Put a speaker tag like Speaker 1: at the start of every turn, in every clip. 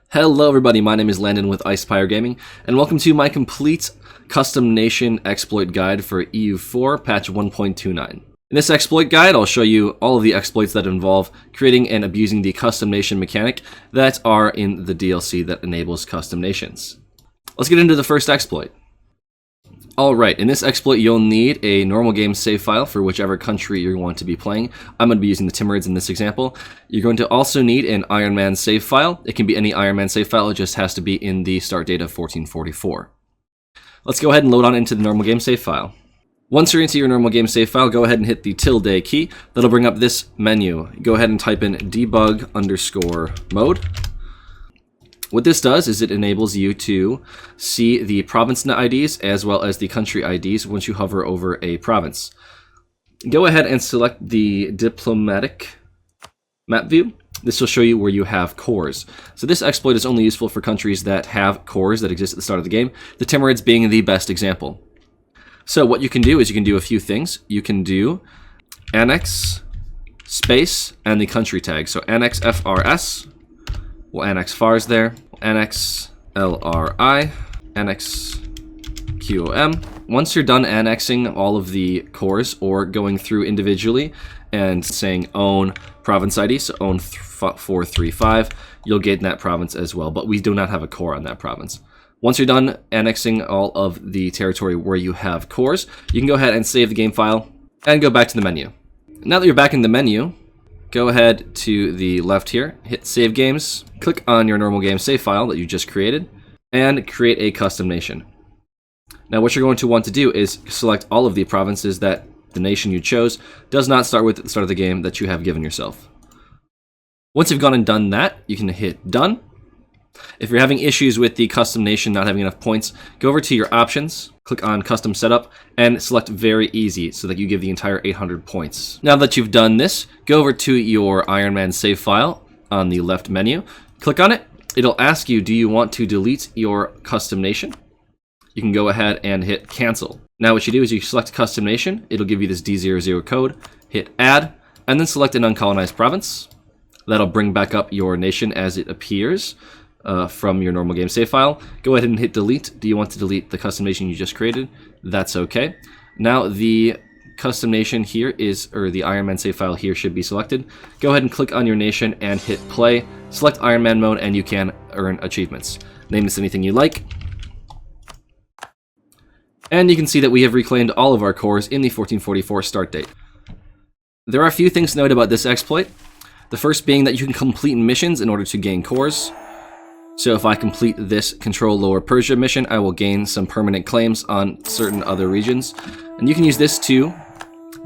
Speaker 1: Hello everybody, my name is Landon with Icepire Gaming, and welcome to my complete custom nation exploit guide for EU4 patch 1.29. In this exploit guide, I'll show you all of the exploits that involve creating and abusing the custom nation mechanic that are in the DLC that enables custom nations. Let's get into the first exploit. Alright, in this exploit you'll need a normal game save file for whichever country you're going to be playing. I'm going to be using the Timurids in this example. You're going to also need an Iron Man save file. It can be any Iron Man save file, it just has to be in the start date of 1444. Let's go ahead and load on into the normal game save file. Once you're into your normal game save file, go ahead and hit the tilde key. That'll bring up this menu. Go ahead and type in debug_mode. What this does is it enables you to see the province IDs as well as the country IDs once you hover over a province. Go ahead and select the diplomatic map view. This will show you where you have cores. So this exploit is only useful for countries that have cores that exist at the start of the game, the Timurids being the best example. So what you can do is you can do a few things. You can do annex space and the country tag. So annex FRS. We'll annex FARS there, annex LRI, annex QOM. Once you're done annexing all of the cores or going through individually and saying own province ID, so own 435, you'll get that province as well, but we do not have a core on that province. Once you're done annexing all of the territory where you have cores, you can go ahead and save the game file and go back to the menu. Now that you're back in the menu, go ahead to the left here, hit Save Games, click on your normal game save file that you just created, and create a custom nation. Now what you're going to want to do is select all of the provinces that the nation you chose does not start with at the start of the game that you have given yourself. Once you've gone and done that, you can hit Done. If you're having issues with the custom nation not having enough points, go over to your options, click on Custom Setup, and select Very Easy so that you give the entire 800 points. Now that you've done this, go over to your Iron Man save file on the left menu, click on it. It'll ask you, do you want to delete your custom nation? You can go ahead and hit Cancel. Now what you do is you select Custom Nation, it'll give you this D00 code, hit Add, and then select an uncolonized province. That'll bring back up your nation as it appears from your normal game save file. Go ahead and hit delete. Do you want to delete the custom nation you just created? That's okay. Now the custom nation here is, or the Iron Man save file here should be selected. Go ahead and click on your nation and hit play. Select Iron Man mode and you can earn achievements. Name this anything you like. And you can see that we have reclaimed all of our cores in the 1444 start date. There are a few things to note about this exploit. The first being that you can complete missions in order to gain cores. So if I complete this Control Lower Persia mission, I will gain some permanent claims on certain other regions. And you can use this to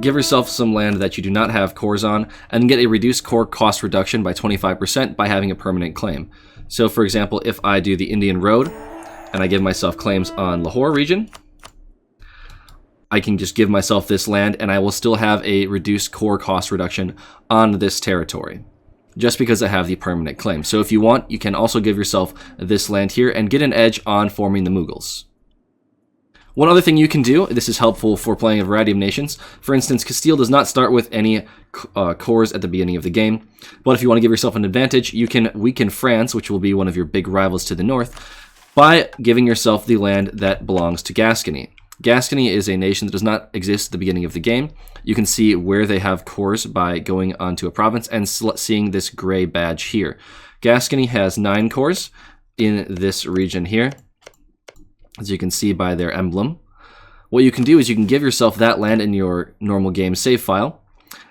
Speaker 1: give yourself some land that you do not have cores on and get a reduced core cost reduction by 25% by having a permanent claim. So for example, if I do the Indian Road and I give myself claims on Lahore region, I can just give myself this land and I will still have a reduced core cost reduction on this territory, just because I have the permanent claim. So if you want, you can also give yourself this land here and get an edge on forming the Mughals. One other thing you can do, this is helpful for playing a variety of nations. For instance, Castile does not start with any cores at the beginning of the game, but if you want to give yourself an advantage, you can weaken France, which will be one of your big rivals to the north, by giving yourself the land that belongs to Gascony. Gascony is a nation that does not exist at the beginning of the game. You can see where they have cores by going onto a province and seeing this gray badge here. Gascony has 9 cores in this region here, as you can see by their emblem. What you can do is you can give yourself that land in your normal game save file,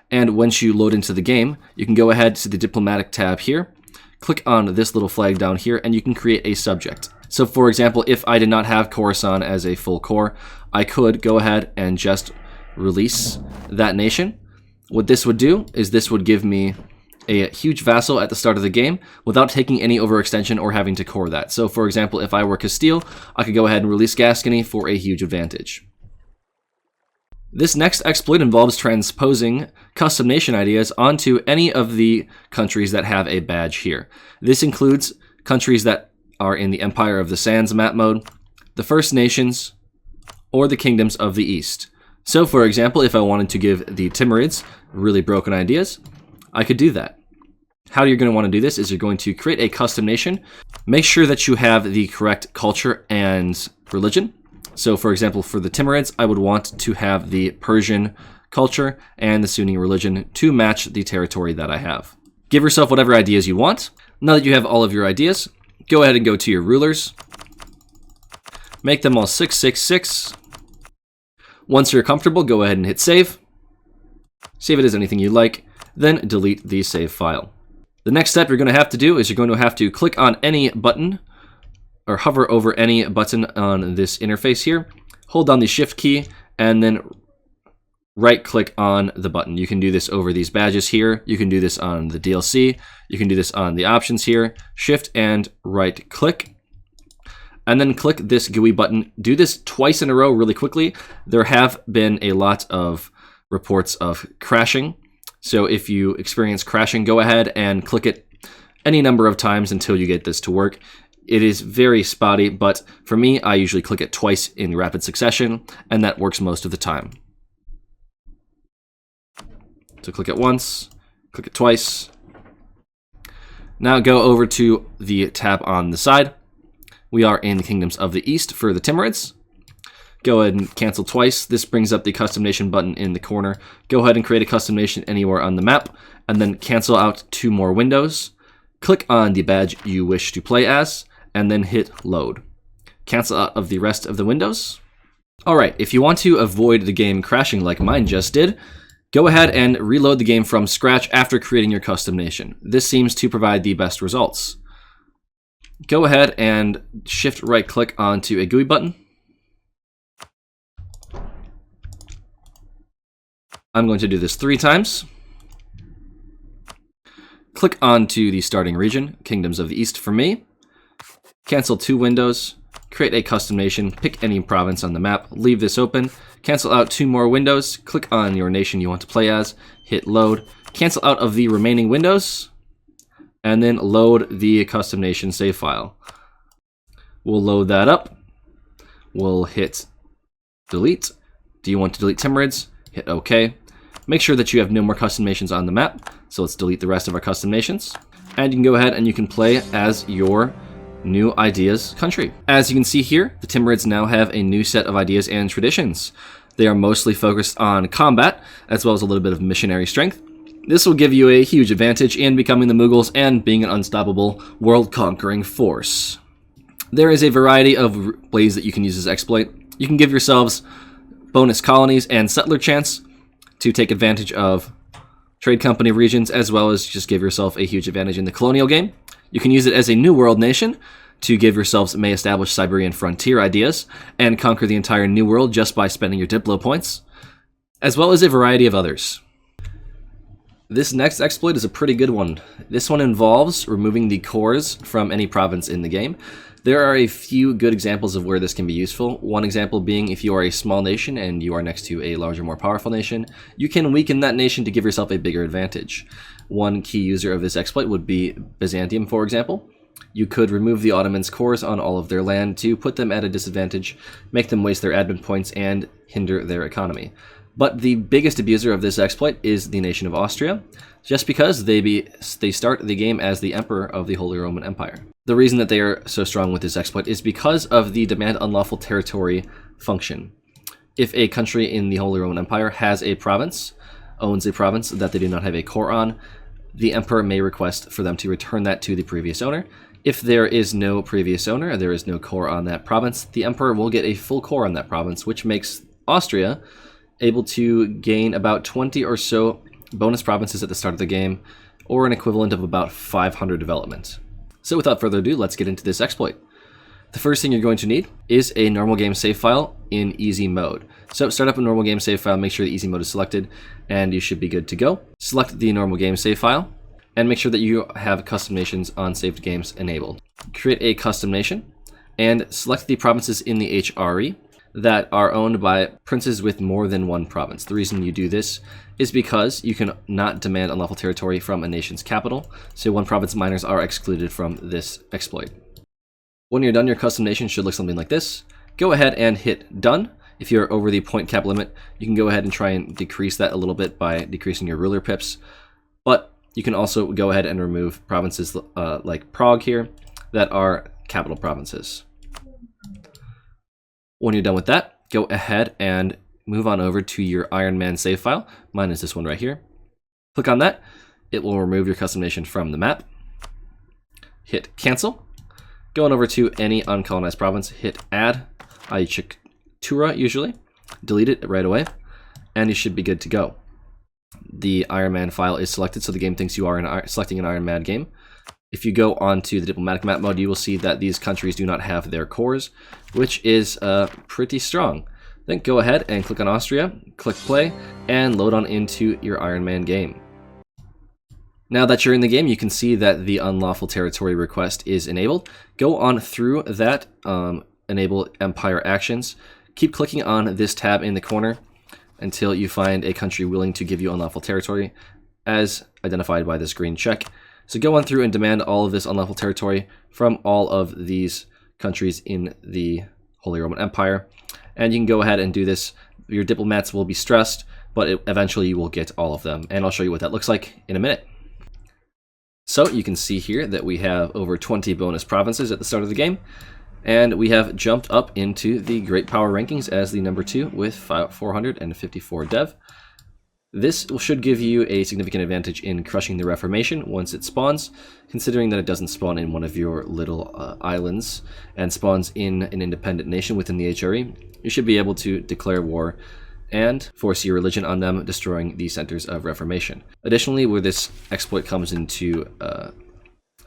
Speaker 1: and once you load into the game, you can go ahead to the diplomatic tab here, click on this little flag down here, and you can create a subject. So for example, if I did not have Khorasan as a full core, I could go ahead and just release that nation. What this would do is this would give me a huge vassal at the start of the game without taking any overextension or having to core that. So for example, if I were Castile, I could go ahead and release Gascony for a huge advantage. This next exploit involves transposing custom nation ideas onto any of the countries that have a badge here. This includes countries that are in the Empire of the Sands map mode, the First Nations, or the Kingdoms of the East. So for example, if I wanted to give the Timurids really broken ideas, I could do that. How you're going to want to do this is you're going to create a custom nation. Make sure that you have the correct culture and religion. So for example, for the Timurids, I would want to have the Persian culture and the Sunni religion to match the territory that I have. Give yourself whatever ideas you want. Now that you have all of your ideas, go ahead and go to your rulers. Make them all 666. Once you're comfortable, go ahead and hit save. Save it as anything you like, then delete the save file. The next step you're going to have to do is you're going to have to click on any button or hover over any button on this interface here. Hold down the shift key and then right click on the button. You can do this over these badges here. You can do this on the DLC. You can do this on the options here. Shift and right click. And then click this GUI button. Do this twice in a row really quickly. There have been a lot of reports of crashing. So if you experience crashing, go ahead and click it any number of times until you get this to work. It is very spotty, but for me, I usually click it twice in rapid succession, and that works most of the time. So click it once, click it twice. Now go over to the tab on the side. We are in the Kingdoms of the East for the Timurids. Go ahead and cancel twice. This brings up the custom nation button in the corner. Go ahead and create a custom nation anywhere on the map, and then cancel out 2 more windows. Click on the badge you wish to play as, and then hit load. Cancel out of the rest of the windows. Alright, if you want to avoid the game crashing like mine just did, go ahead and reload the game from scratch after creating your custom nation. This seems to provide the best results. Go ahead and shift right click onto a GUI button. I'm going to do this 3 times. Click onto the starting region, Kingdoms of the East for me. Cancel 2 windows, create a custom nation, pick any province on the map, leave this open, cancel out 2 more windows, click on your nation you want to play as, hit load, cancel out of the remaining windows, and then load the custom nation save file. We'll load that up. We'll hit delete. Do you want to delete Timurids? Hit OK. Make sure that you have no more custom nations on the map. So let's delete the rest of our custom nations. And you can go ahead and you can play as your new ideas country. As you can see here, the Timurids now have a new set of ideas and traditions. They are mostly focused on combat, as well as a little bit of missionary strength. This will give you a huge advantage in becoming the Mughals and being an unstoppable world-conquering force. There is a variety of ways that you can use this exploit. You can give yourselves bonus colonies and settler chance to take advantage of trade company regions, as well as just give yourself a huge advantage in the colonial game. You can use it as a new world nation to give yourselves may establish Siberian frontier ideas and conquer the entire new world just by spending your Diplo points, as well as a variety of others. This next exploit is a pretty good one. This one involves removing the cores from any province in the game. There are a few good examples of where this can be useful. One example being if you are a small nation and you are next to a larger, more powerful nation, you can weaken that nation to give yourself a bigger advantage. One key user of this exploit would be Byzantium, for example. You could remove the Ottomans' cores on all of their land to put them at a disadvantage, make them waste their admin points, and hinder their economy. But the biggest abuser of this exploit is the nation of Austria, just because they start the game as the emperor of the Holy Roman Empire. The reason that they are so strong with this exploit is because of the demand unlawful territory function. If a country in the Holy Roman Empire has a province, owns a province that they do not have a core on, the emperor may request for them to return that to the previous owner. If there is no previous owner, there is no core on that province, the emperor will get a full core on that province, which makes Austria able to gain about 20 or so bonus provinces at the start of the game, or an equivalent of about 500 development. So without further ado, let's get into this exploit. The first thing you're going to need is a normal game save file in easy mode. So start up a normal game save file, make sure the easy mode is selected, and you should be good to go. Select the normal game save file, and make sure that you have custom nations on saved games enabled. Create a custom nation, and select the provinces in the HRE that are owned by princes with more than one province. The reason you do this is because you can not demand unlawful territory from a nation's capital, so one province minors are excluded from this exploit. When you're done, your custom nation should look something like this. Go ahead and hit done. If you're over the point cap limit, you can go ahead and try and decrease that a little bit by decreasing your ruler pips. But you can also go ahead and remove provinces like Prague here that are capital provinces. When you're done with that, go ahead and move on over to your Iron Man save file. Mine is this one right here. Click on that. It will remove your custom nation from the map. Hit cancel. Go on over to any uncolonized province, hit add, i.e. Chiktura usually. Delete it right away, and you should be good to go. The Iron Man file is selected, so the game thinks you are selecting an Iron Man game. If you go on to the diplomatic map mode, you will see that these countries do not have their cores, which is pretty strong. Then go ahead and click on Austria, click play, and load on into your Iron Man game. Now that you're in the game, you can see that the unlawful territory request is enabled. Go on through that, enable empire actions. Keep clicking on this tab in the corner until you find a country willing to give you unlawful territory, as identified by this green check. So go on through and demand all of this unlawful territory from all of these countries in the Holy Roman Empire. And you can go ahead and do this. Your diplomats will be stressed, but eventually you will get all of them. And I'll show you what that looks like in a minute. So you can see here that we have over 20 bonus provinces at the start of the game. And we have jumped up into the Great Power Rankings as the number 2 with 454 dev. This should give you a significant advantage in crushing the Reformation once it spawns, considering that it doesn't spawn in one of your little islands and spawns in an independent nation within the HRE. You should be able to declare war and force your religion on them, destroying the centers of Reformation. Additionally, where this exploit comes into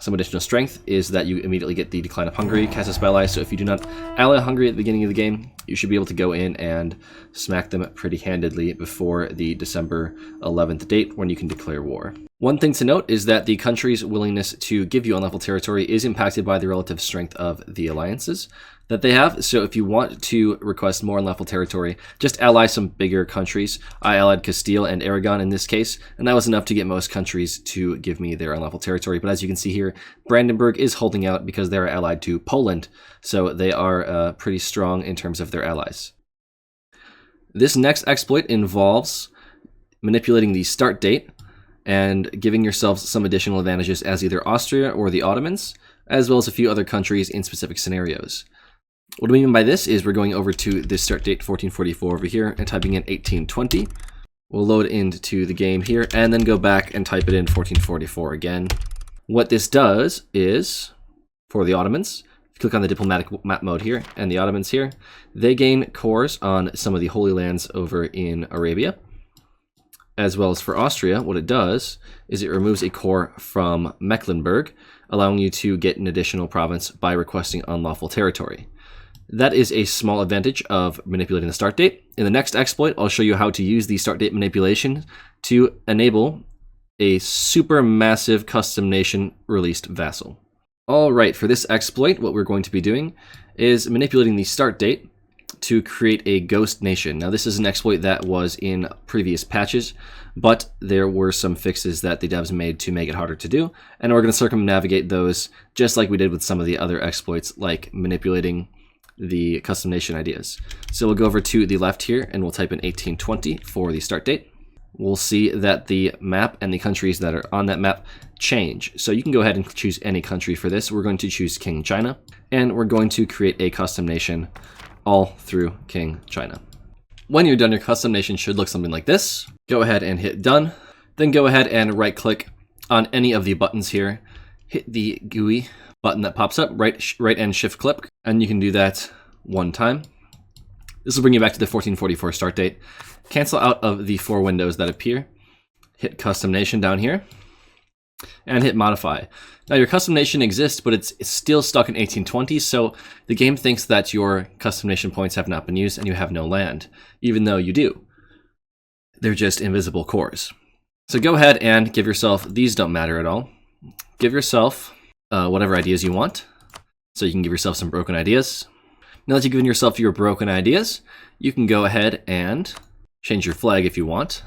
Speaker 1: some additional strength is that you immediately get the Decline of Hungary cast as spell ally. So if you do not ally Hungary at the beginning of the game, you should be able to go in and smack them pretty handedly before the December 11th date when you can declare war. One thing to note is that the country's willingness to give you unlawful territory is impacted by the relative strength of the alliances that they have. So if you want to request more unlawful territory, just ally some bigger countries. I allied Castile and Aragon in this case, and that was enough to get most countries to give me their unlawful territory. But as you can see here, Brandenburg is holding out because they're allied to Poland, so they are pretty strong in terms of their allies. This next exploit involves manipulating the start date and giving yourselves some additional advantages as either Austria or the Ottomans, as well as a few other countries in specific scenarios. What we mean by this is we're going over to this start date 1444 over here and typing in 1820. We'll load into the game here and then go back and type it in 1444 again. What this does is, for the Ottomans, if you click on the diplomatic map mode here and the Ottomans here, they gain cores on some of the Holy Lands over in Arabia. As well as for Austria, what it does is it removes a core from Mecklenburg, allowing you to get an additional province by requesting unlawful territory. That is a small advantage of manipulating the start date. In the next exploit, I'll show you how to use the start date manipulation to enable a super massive custom nation released vassal. All right, for this exploit, what we're going to be doing is manipulating the start date to create a ghost nation. Now, this is an exploit that was in previous patches, but there were some fixes that the devs made to make it harder to do, and we're going to circumnavigate those just like we did with some of the other exploits, like manipulating the custom nation ideas. So we'll go over to the left here and we'll type in 1820 for the start date. We'll see that the map and the countries that are on that map change. So you can go ahead and choose any country for this. We're going to choose King China, and we're going to create a custom nation all through King China. When you're done, your custom nation should look something like this. Go ahead and hit done. Then go ahead and right click on any of the buttons here. Hit the GUI button that pops up, right and shift click, and you can do that one time. This will bring you back to the 1444 start date. Cancel out of the 4 windows that appear. Hit custom nation down here and hit modify. Now your custom nation exists, but it's still stuck in 1820, so the game thinks that your custom nation points have not been used and you have no land, even though you do. They're just invisible cores. So go ahead and give yourself, these don't matter at all. Give yourself whatever ideas you want. So you can give yourself some broken ideas. Now that you've given yourself your broken ideas, you can go ahead and change your flag if you want.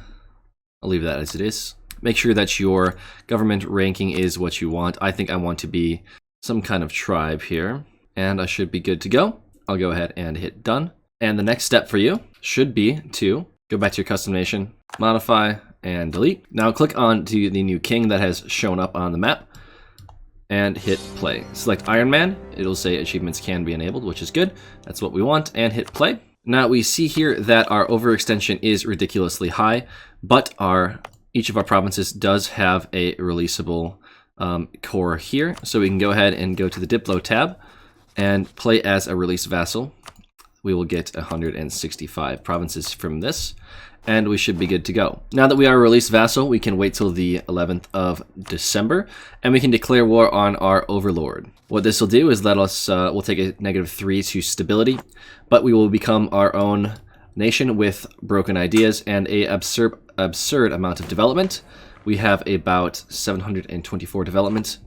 Speaker 1: I'll leave that as it is. Make sure that your government ranking is what you want. I think I want to be some kind of tribe here, and I should be good to go. I'll go ahead and hit done. And the next step for you should be to go back to your custom nation, modify, and delete. Now click on to the new king that has shown up on the map and hit play. Select Iron Man. It'll say achievements can be enabled, which is good. That's what we want, and hit play. Now we see here that our overextension is ridiculously high, but each of our provinces does have a releasable core here. So we can go ahead and go to the Diplo tab and play as a released vassal. We will get 165 provinces from this, and we should be good to go. Now that we are a released vassal, we can wait till the 11th of December, and we can declare war on our overlord. What this will do is let us, we'll take a -3 to stability, but we will become our own nation with broken ideas and a absurd amount of development. We have about 724 development,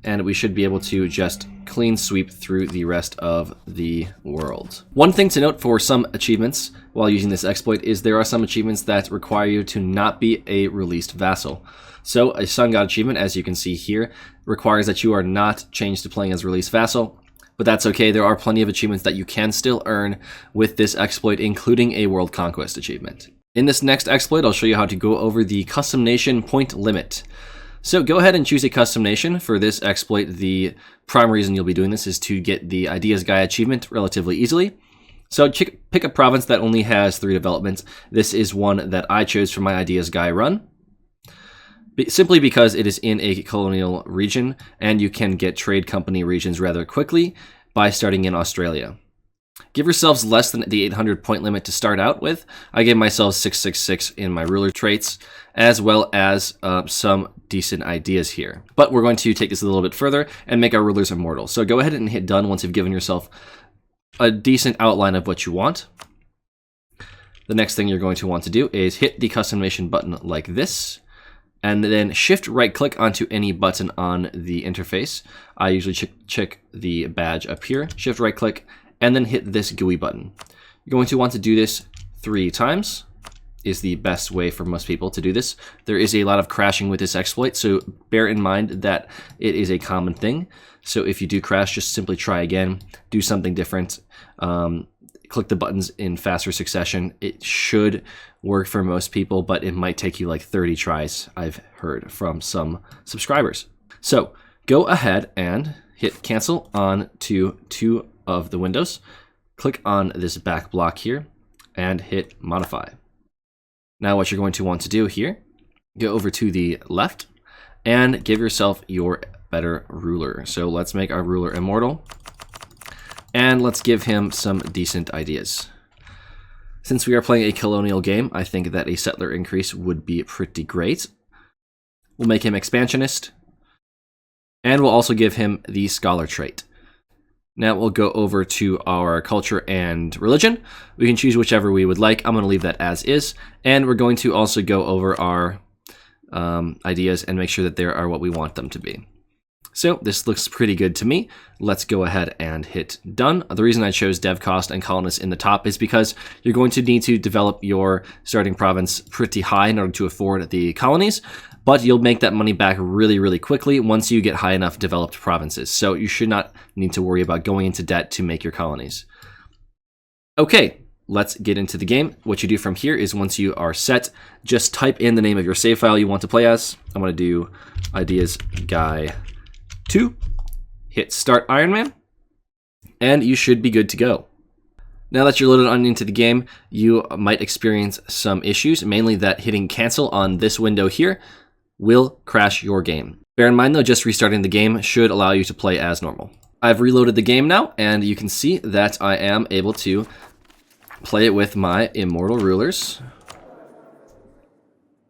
Speaker 1: and we should be able to just clean sweep through the rest of the world. One thing to note for some achievements while using this exploit is there are some achievements that require you to not be a released vassal. So a Sun God achievement, as you can see here, requires that you are not changed to playing as released vassal, but that's okay. There are plenty of achievements that you can still earn with this exploit, including a World Conquest achievement. In this next exploit, I'll show you how to go over the custom nation point limit. So go ahead and choose a custom nation. For this exploit, the prime reason you'll be doing this is to get the Ideas Guy achievement relatively easily. So pick a province that only has 3 developments. This is one that I chose for my Ideas Guy run, simply because it is in a colonial region, and you can get trade company regions rather quickly by starting in Australia. Give yourselves less than the 800 point limit to start out with. I gave myself 666 in my ruler traits, as well as some decent ideas here. But we're going to take this a little bit further and make our rulers immortal. So go ahead and hit done once you've given yourself a decent outline of what you want. The next thing you're going to want to do is hit the custom nation button like this, and then shift right click onto any button on the interface. I usually check the badge up here, shift right click, and then hit this GUI button. You're going to want to do this 3 times, is the best way for most people to do this. There is a lot of crashing with this exploit, so bear in mind that it is a common thing. So if you do crash, just simply try again, do something different, click the buttons in faster succession. It should work for most people, but it might take you like 30 tries, I've heard from some subscribers. So go ahead and hit cancel on to 2 of the windows, click on this back block here, and hit modify. Now what you're going to want to do here, go over to the left and give yourself your better ruler. So let's make our ruler immortal, and let's give him some decent ideas. Since we are playing a colonial game, I think that a settler increase would be pretty great. We'll make him expansionist, and we'll also give him the scholar trait. Now we'll go over to our culture and religion. We can choose whichever we would like. I'm going to leave that as is. And we're going to also go over our ideas and make sure that they are what we want them to be. So this looks pretty good to me. Let's go ahead and hit done. The reason I chose dev cost and colonists in the top is because you're going to need to develop your starting province pretty high in order to afford the colonies, but you'll make that money back really, really quickly once you get high enough developed provinces. So you should not need to worry about going into debt to make your colonies. Okay, let's get into the game. What you do from here is once you are set, just type in the name of your save file you want to play as. I'm going to do Ideas Guy 2, hit Start Iron Man, and you should be good to go. Now that you're loaded on into the game, you might experience some issues, mainly that hitting cancel on this window here will crash your game. Bear in mind though, just restarting the game should allow you to play as normal. I've reloaded the game now, and you can see that I am able to play it with my immortal rulers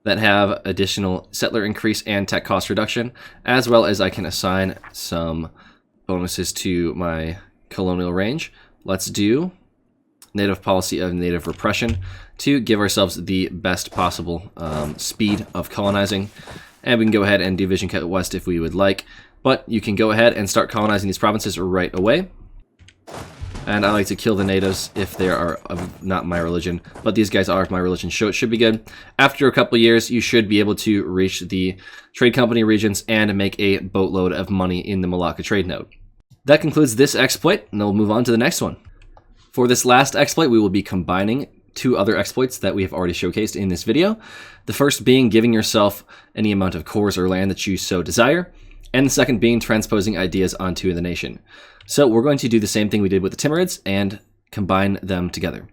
Speaker 1: that have additional settler increase and tech cost reduction, as well as I can assign some bonuses to my colonial range. Let's do native policy of native repression to give ourselves the best possible speed of colonizing. And we can go ahead and do Vision Cut West if we would like, but you can go ahead and start colonizing these provinces right away. And I like to kill the natives if they are of not my religion, but these guys are of my religion, so it should be good. After a couple years, you should be able to reach the trade company regions and make a boatload of money in the Malacca trade node. That concludes this exploit, and we'll move on to the next one. For this last exploit, we will be combining two other exploits that we have already showcased in this video. The first being giving yourself any amount of cores or land that you so desire, and the second being transposing ideas onto the nation. So we're going to do the same thing we did with the Timurids and combine them together.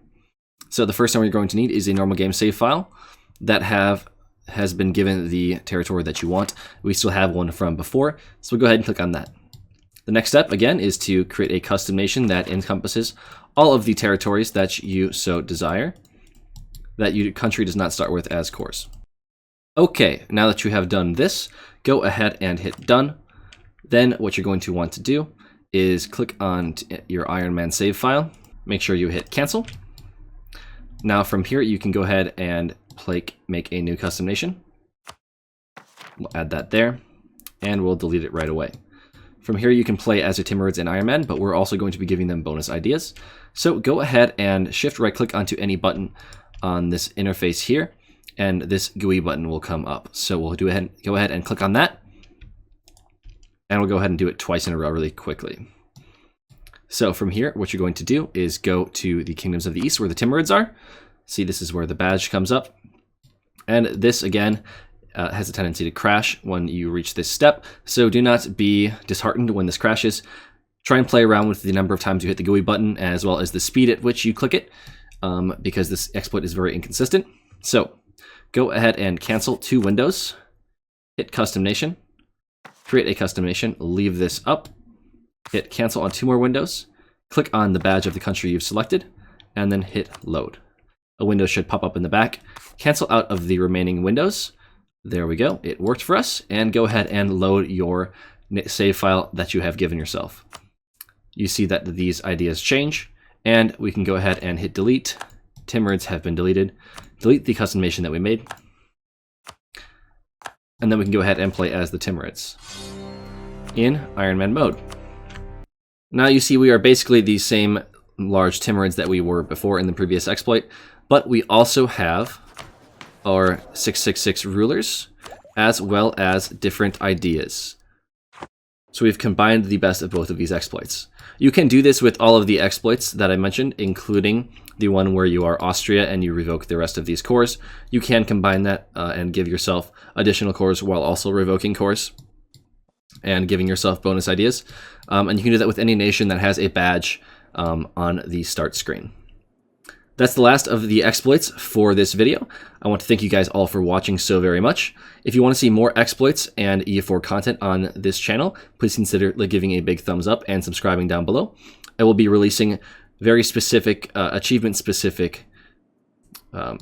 Speaker 1: So the first thing we're going to need is a normal game save file that has been given the territory that you want. We still have one from before, so we'll go ahead and click on that. The next step, again, is to create a custom nation that encompasses all of the territories that you so desire, that your country does not start with as cores. Okay, now that you have done this, go ahead and hit done. Then what you're going to want to do is click on your Iron Man save file. Make sure you hit cancel. Now from here, you can go ahead and make a new custom nation. We'll add that there, and we'll delete it right away. From here, you can play as your Timurids and Iron Man, but we're also going to be giving them bonus ideas. So go ahead and shift right click onto any button on this interface here, and this GUI button will come up. So we'll go ahead and click on that, and we'll go ahead and do it twice in a row really quickly. So from here, what you're going to do is go to the Kingdoms of the East where the Timurids are. See, this is where the badge comes up. And this, again, has a tendency to crash when you reach this step. So do not be disheartened when this crashes. Try and play around with the number of times you hit the GUI button as well as the speed at which you click it, because this exploit is very inconsistent. So go ahead and cancel two windows, hit Custom Nation, create a custom nation, leave this up, hit cancel on two more windows, click on the badge of the country you've selected, and then hit load. A window should pop up in the back. Cancel out of the remaining windows. There we go. It worked for us. And go ahead and load your save file that you have given yourself. You see that these ideas change, and we can go ahead and hit delete. Timurids have been deleted. Delete the custom nation that we made. And then we can go ahead and play as the Timurids in Iron Man mode. Now you see we are basically the same large Timurids that we were before in the previous exploit, but we also have our 666 rulers as well as different ideas. So we've combined the best of both of these exploits. You can do this with all of the exploits that I mentioned, including the one where you are Austria and you revoke the rest of these cores. You can combine that and give yourself additional cores while also revoking cores and giving yourself bonus ideas. And you can do that with any nation that has a badge on the start screen. That's the last of the exploits for this video. I want to thank you guys all for watching so very much. If you want to see more exploits and EU4 content on this channel, please consider giving a big thumbs up and subscribing down below. I will be releasing very specific, achievement-specific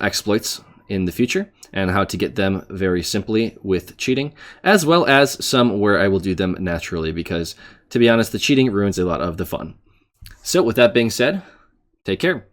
Speaker 1: exploits in the future, and how to get them very simply with cheating, as well as some where I will do them naturally, because to be honest, the cheating ruins a lot of the fun. So with that being said, take care.